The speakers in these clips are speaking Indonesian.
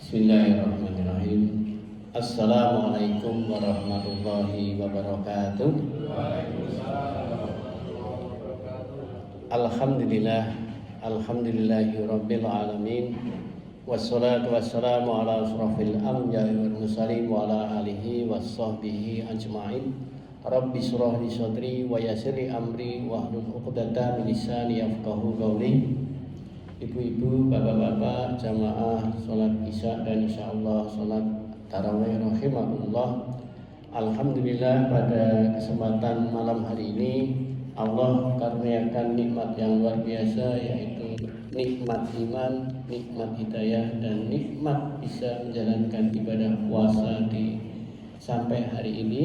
Bismillahirrahmanirrahim. Assalamualaikum warahmatullahi wabarakatuh. Alhamdulillah, alhamdulillahi rabbil alamin. Wassalatu wassalamu ala asrafil anbiya'i wal mursalin wa ala alihi wassahbihi ajma'in. Rabbi shrah li sadri wa yassir li amri wahlul 'uqdatam min lisani yafqahu qawli. Ibu-ibu, bapak-bapak, jamaah sholat isya dan insyaallah sholat tarawih rahimahullah. Alhamdulillah, pada kesempatan malam hari ini Allah karuniakan nikmat yang luar biasa, yaitu nikmat iman, nikmat hidayah, dan nikmat bisa menjalankan ibadah puasa sampai hari ini,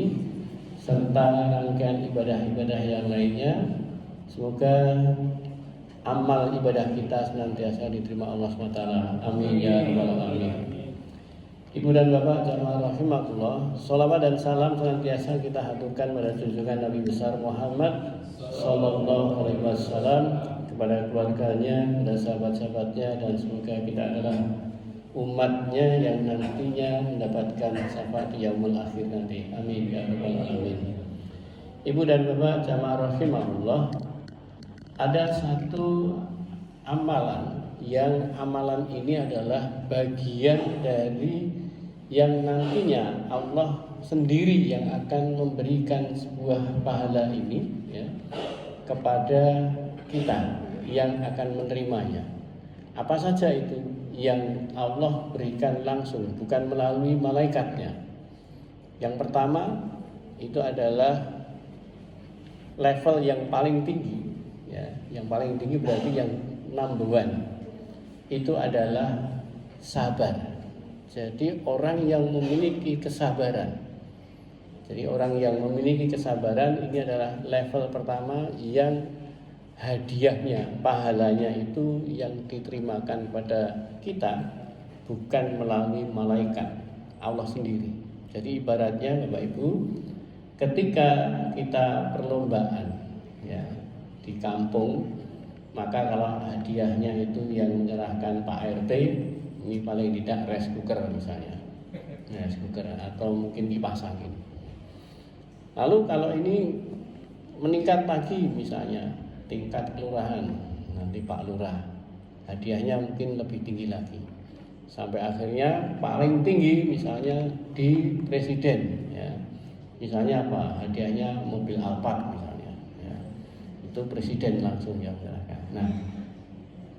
serta rangkaian ibadah-ibadah yang lainnya. Semoga amal ibadah kita senantiasa diterima Allah SWT. Amin ya rabbal alamin. Ibu dan bapak jamaah rahimakumullah, sholawat dan salam senantiasa kita haturkan pada junjungan Nabi besar Muhammad sallallahu alaihi wasallam, kepada keluarganya, kepada sahabat-sahabatnya, dan semoga kita adalah umatnya yang nantinya mendapatkan syafaat di yaumul akhir nanti. Amin ya rabbal alamin. Ibu dan bapak jamaah rahimakumullah, ada satu amalan yang amalan ini adalah bagian dari yang nantinya Allah sendiri yang akan memberikan sebuah pahala ini, ya, kepada kita yang akan menerimanya. Apa saja itu yang Allah berikan langsung, bukan melalui malaikatnya. Yang pertama itu adalah level yang paling tinggi. Ya, yang paling tinggi berarti yang number one itu adalah sabar. Jadi orang yang memiliki kesabaran. Jadi orang yang memiliki kesabaran ini adalah level pertama yang hadiahnya, pahalanya itu yang diterimakan pada kita bukan melalui malaikat, Allah sendiri. Jadi ibaratnya Bapak Ibu, ketika kita perlombaan, ya, di kampung, maka kalau hadiahnya itu yang menyerahkan Pak RT, ini paling tidak rice cooker misalnya, rice cooker, atau mungkin dipasangin. Lalu kalau ini meningkat lagi, misalnya tingkat kelurahan, nanti Pak Lurah, hadiahnya mungkin lebih tinggi lagi, sampai akhirnya paling tinggi misalnya di presiden, ya. Misalnya apa? Hadiahnya mobil Alphard misalnya, ya. Itu presiden langsung yang menyerahkan. Nah,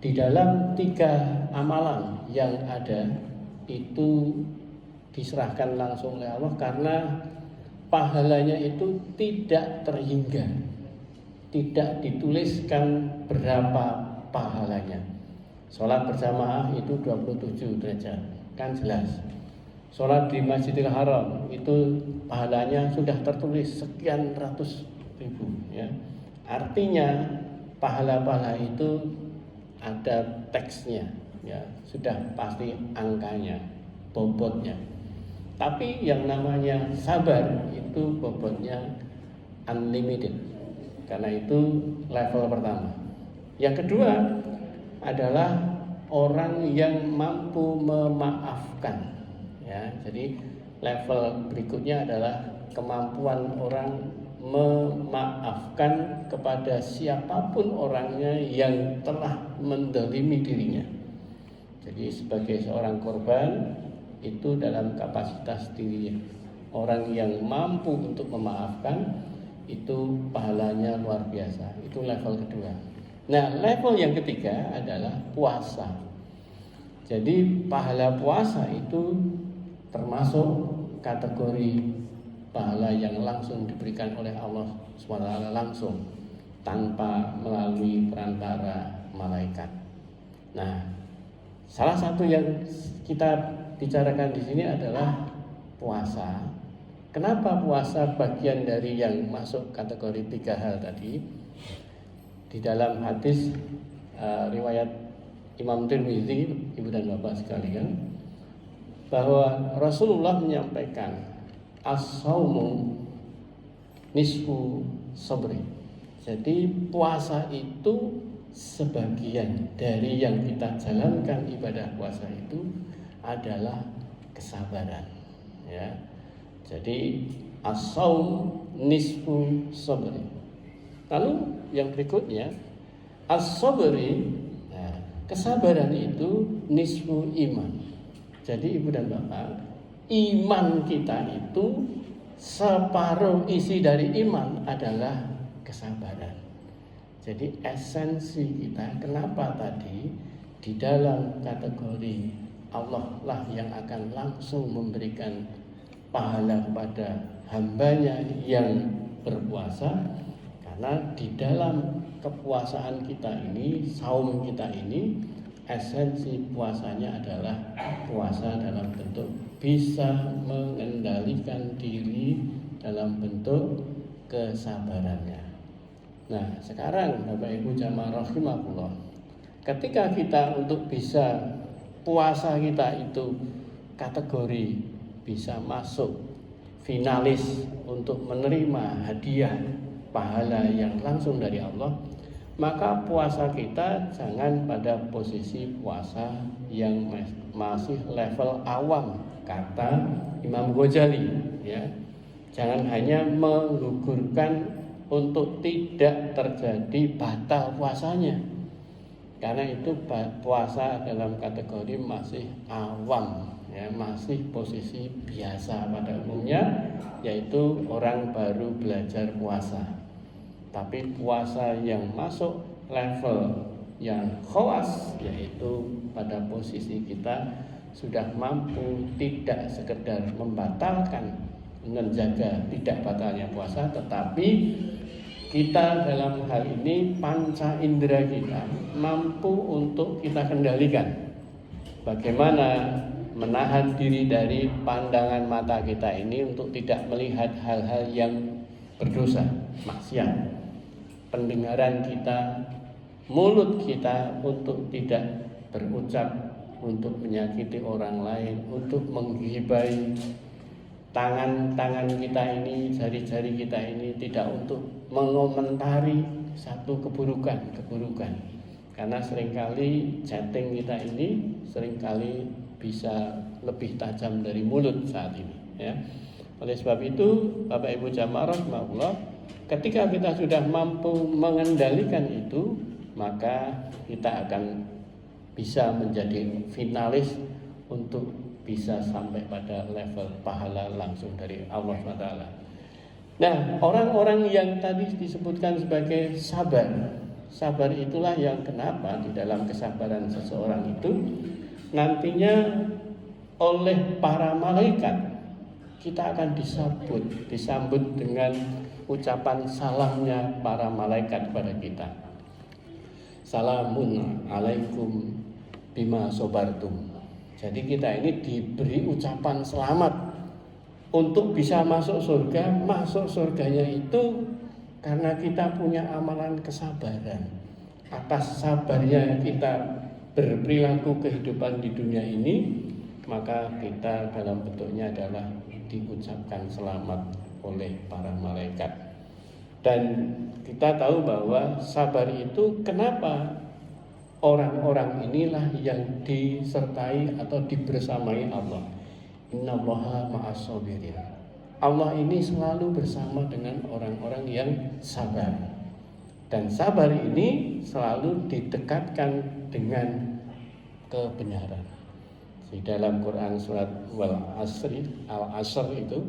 di dalam 3 amalan yang ada itu diserahkan langsung oleh Allah, karena pahalanya itu tidak terhingga, tidak dituliskan berapa pahalanya. Sholat berjamaah itu 27 derajat, kan jelas. Sholat di Masjidil Haram itu pahalanya sudah tertulis sekian ratus ribu, ya. Artinya pahala-pahala itu ada teksnya, ya, sudah pasti angkanya, bobotnya. Tapi yang namanya sabar itu bobotnya unlimited. Karena itu level pertama. Yang kedua adalah orang yang mampu memaafkan, ya. Jadi level berikutnya adalah kemampuan orang memaafkan kepada siapapun orangnya yang telah mendolimi dirinya. Jadi sebagai seorang korban itu dalam kapasitas dirinya, orang yang mampu untuk memaafkan itu pahalanya luar biasa. Itu level kedua. Nah, level yang ketiga adalah puasa. Jadi pahala puasa itu termasuk kategori pahala yang langsung diberikan oleh Allah SWT langsung, tanpa melalui perantara malaikat. Nah, salah satu yang kita bicarakan di sini adalah puasa. Kenapa puasa bagian dari yang masuk kategori 3 hal tadi? Di dalam hadis riwayat Imam Tirmizi, ibu dan bapak sekalian, bahwa Rasulullah menyampaikan as-saumu nisfu sabri. Jadi puasa itu sebagian dari yang kita jalankan ibadah puasa itu adalah kesabaran. Ya. Jadi as-shaum nisfu sabri. Lalu yang berikutnya as-sabri, nah, kesabaran itu nisfu iman. Jadi ibu dan bapak, iman kita itu separuh isi dari iman adalah kesabaran. Jadi esensi kita, kenapa tadi di dalam kategori Allah lah yang akan langsung memberikan pahala kepada hambanya yang berpuasa, karena di dalam kepuasaan kita ini, saum kita ini, esensi puasanya adalah puasa dalam bentuk bisa mengendalikan diri dalam bentuk kesabarannya. Nah, sekarang Bapak Ibu jamaah rahimahullah, ketika kita untuk bisa puasa kita itu kategori bisa masuk finalis untuk menerima hadiah pahala yang langsung dari Allah, maka puasa kita jangan pada posisi puasa yang masih level awam, kata Imam Ghazali, ya. Jangan hanya menggugurkan untuk tidak terjadi batal puasanya, karena itu puasa dalam kategori masih awam, ya, masih posisi biasa pada umumnya, yaitu orang baru belajar puasa. Tapi puasa yang masuk level yang khawas, yaitu pada posisi kita sudah mampu tidak sekedar membatalkan, menjaga tidak batalnya puasa, tetapi kita dalam hal ini panca indera kita mampu untuk kita kendalikan. Bagaimana menahan diri dari pandangan mata kita ini untuk tidak melihat hal-hal yang berdosa, maksiat. Pendengaran kita, mulut kita untuk tidak berucap untuk menyakiti orang lain, untuk menggibai. Tangan-tangan kita ini, jari-jari kita ini tidak untuk mengomentari satu keburukan. Karena seringkali chatting kita ini seringkali bisa lebih tajam dari mulut saat ini, ya. Oleh sebab itu, Bapak Ibu jamaah rahimahullah, ketika kita sudah mampu mengendalikan itu, maka kita akan bisa menjadi finalis untuk bisa sampai pada level pahala langsung dari Allah SWT. Nah, orang-orang yang tadi disebutkan sebagai sabar itulah yang kenapa di dalam kesabaran seseorang itu nantinya oleh para malaikat kita akan disambut dengan ucapan salamnya para malaikat kepada kita. Salamun alaikum bima sobartum. Jadi kita ini diberi ucapan selamat untuk bisa masuk surga. Masuk surganya itu karena kita punya amalan kesabaran. Atas sabarnya kita berperilaku kehidupan di dunia ini, maka kita dalam bentuknya adalah diucapkan selamat oleh para malaikat. Dan kita tahu bahwa sabar itu kenapa orang-orang inilah yang disertai atau dibersamai Allah. Innallaha ma'as-sabirin. Allah ini selalu bersama dengan orang-orang yang sabar. Dan sabar ini selalu didekatkan dengan kebenaran. Di dalam Quran surat Al-Asr itu,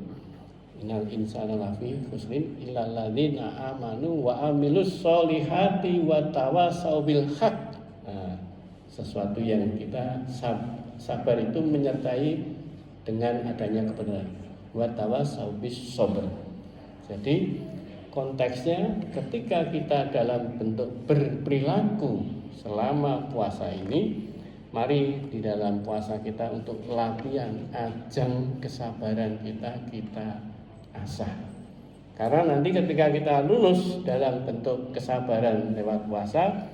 innal insana lafi khusrin illal ladzina amanu wa amilus solihati wa tawasau bil haq. Sesuatu yang kita sabar itu menyertai dengan adanya kebenaran. Wa tawasau bis sabr. Jadi konteksnya ketika kita dalam bentuk berperilaku selama puasa ini, mari di dalam puasa kita untuk latihan ajang kesabaran kita asah. Karena nanti ketika kita lulus dalam bentuk kesabaran lewat puasa,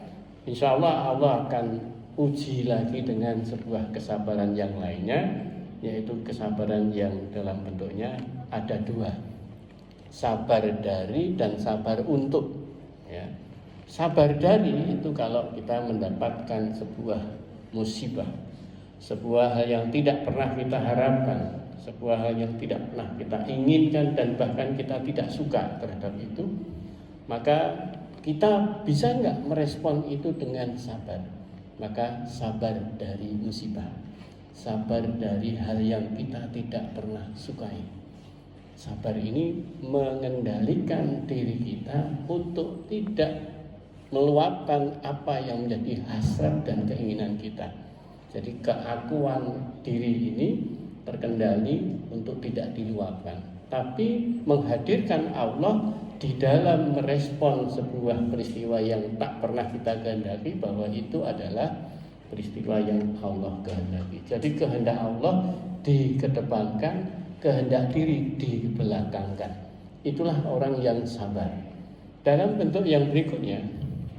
insya Allah Allah akan uji lagi dengan sebuah kesabaran yang lainnya, yaitu kesabaran yang dalam bentuknya ada dua, sabar dari dan sabar untuk, ya. Sabar dari itu kalau kita mendapatkan sebuah musibah, sebuah hal yang tidak pernah kita harapkan, sebuah hal yang tidak pernah kita inginkan dan bahkan kita tidak suka terhadap itu, maka kita bisa nggak merespon itu dengan sabar? Maka sabar dari musibah, sabar dari hal yang kita tidak pernah sukai. Sabar ini mengendalikan diri kita untuk tidak meluapkan apa yang menjadi hasrat dan keinginan kita. Jadi keakuan diri ini terkendali untuk tidak diluapkan, tapi menghadirkan Allah di dalam merespon sebuah peristiwa yang tak pernah kita kehendaki, bahwa itu adalah peristiwa yang Allah kehendaki. Jadi kehendak Allah dikedepankan, kehendak diri dibelakangkan. Itulah orang yang sabar. Dalam bentuk yang berikutnya,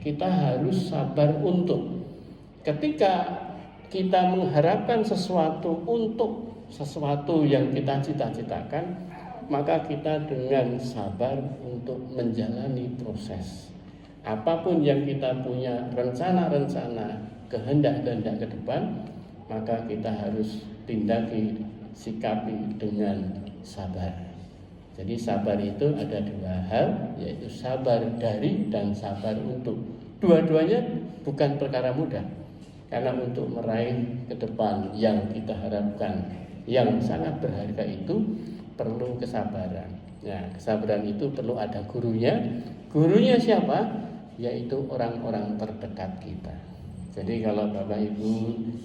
kita harus sabar untuk ketika kita mengharapkan sesuatu untuk sesuatu yang kita cita-citakan, maka kita dengan sabar untuk menjalani proses. Apapun yang kita punya rencana-rencana, kehendak-kehendak ke depan, maka kita harus tindaki, sikapi dengan sabar. Jadi sabar itu ada dua hal, yaitu sabar dari dan sabar untuk. Dua-duanya bukan perkara mudah, karena untuk meraih ke depan yang kita harapkan, yang sangat berharga itu perlu kesabaran. Nah, kesabaran itu perlu ada gurunya. Gurunya siapa? Yaitu orang-orang terdekat kita. Jadi kalau Bapak Ibu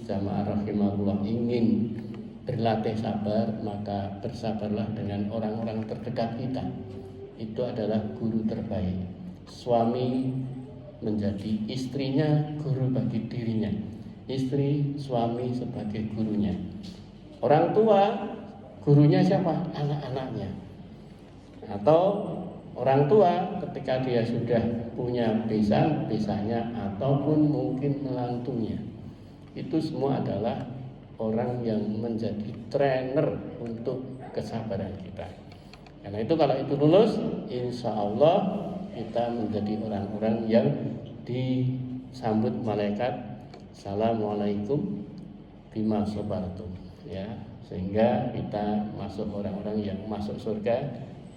jamaah rahimahullah ingin berlatih sabar, maka bersabarlah dengan orang-orang terdekat kita. Itu adalah guru terbaik. Suami menjadi istrinya guru bagi dirinya, istri suami sebagai gurunya. Orang tua gurunya siapa? Anak-anaknya. Atau orang tua ketika dia sudah punya besanya ataupun mungkin menantunya. Itu semua adalah orang yang menjadi trainer untuk kesabaran kita. Karena itu kalau itu lulus, insya Allah kita menjadi orang-orang yang disambut malaikat, assalamualaikum bima sabartum, ya, sehingga kita masuk orang-orang yang masuk surga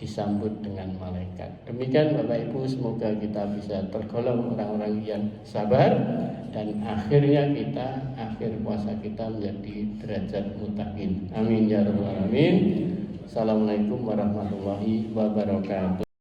disambut dengan malaikat. Demikian Bapak Ibu, semoga kita bisa tergolong orang-orang yang sabar dan akhirnya kita akhir puasa kita menjadi derajat muttaqin. Amin ya rabbal alamin. Assalamualaikum warahmatullahi wabarakatuh.